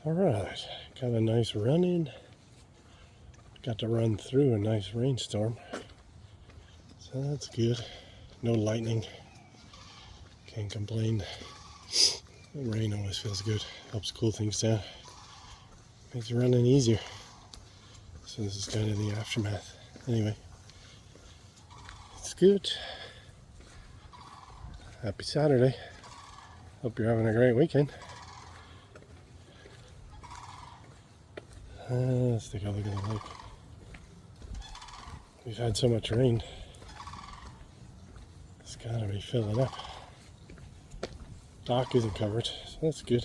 Alright, got a nice run in. Got to run through a nice rainstorm. So that's good. No lightning. Can't complain. The rain always feels good. Helps cool things down. Makes running easier. So this is kind of the aftermath. Anyway, it's good. Happy Saturday. Hope you're having a great weekend. Let's take a look at the lake. We've had so much rain. It's gotta be filling up. Dock isn't covered, so that's good.